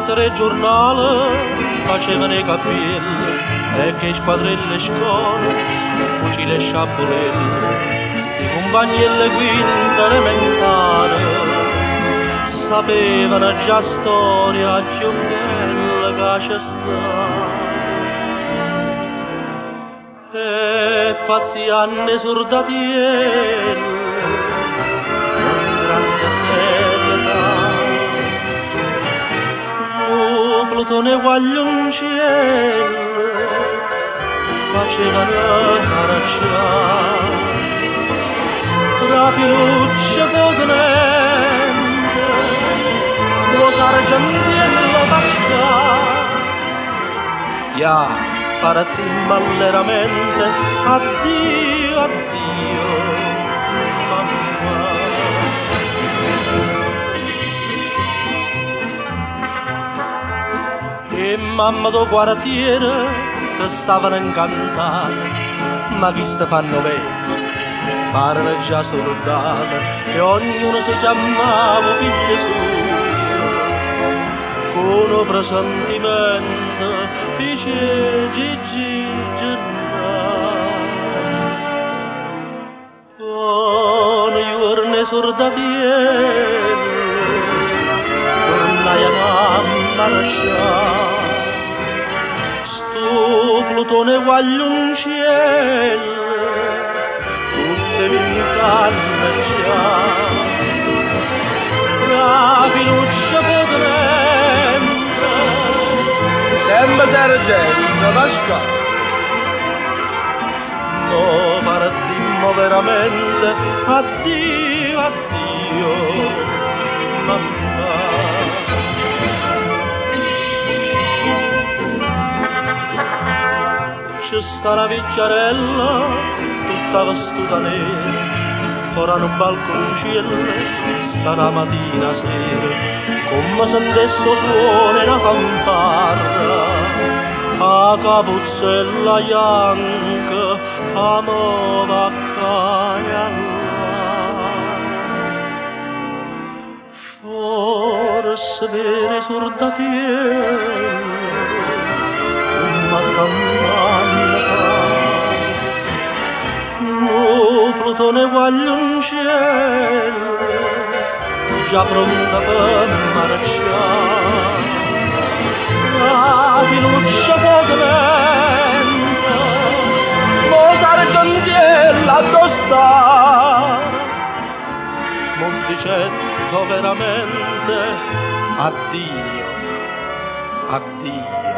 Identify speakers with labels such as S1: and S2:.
S1: telegiornale facevano i capelli e che squadrelle scuole, fucile e sciabolelle, sti compagni e le quinte elementari sapevano già storia più bella che c'è stata. E pazzi anni sordatielli, con grande serietà, Plutone guaglioncelli facevano marciare tra filucce potente, lo sargentiello pascale. Ya, partimmo alleramente, addio, addio, mamma. E mamma do quartiere che stavano incantate, ma chi ste fanno bene, parano già soldati, e ognuno si chiamava figlio suo, con un presentimento, dice Gigi con gli urne sordatielli, tornai a marciare. Plutone guaglioncelli, tutte vincanne già, la fiducia potente, sempre sergente Pasquale. No, partimmo veramente, addio, addio, mamma. C'è sta una vecchiarella tutta vestuta nera, fuori un balconcello, sta la mattina sera, come se adesso suona una fanfarra, a capuzzella bianca, a nuova caialla. Forse per i sordatielli, Plutone guaglioncelli, già pronta per marciare, la fiducia potente, lo sargentiello addostare, Monticetto veramente, addio, addio.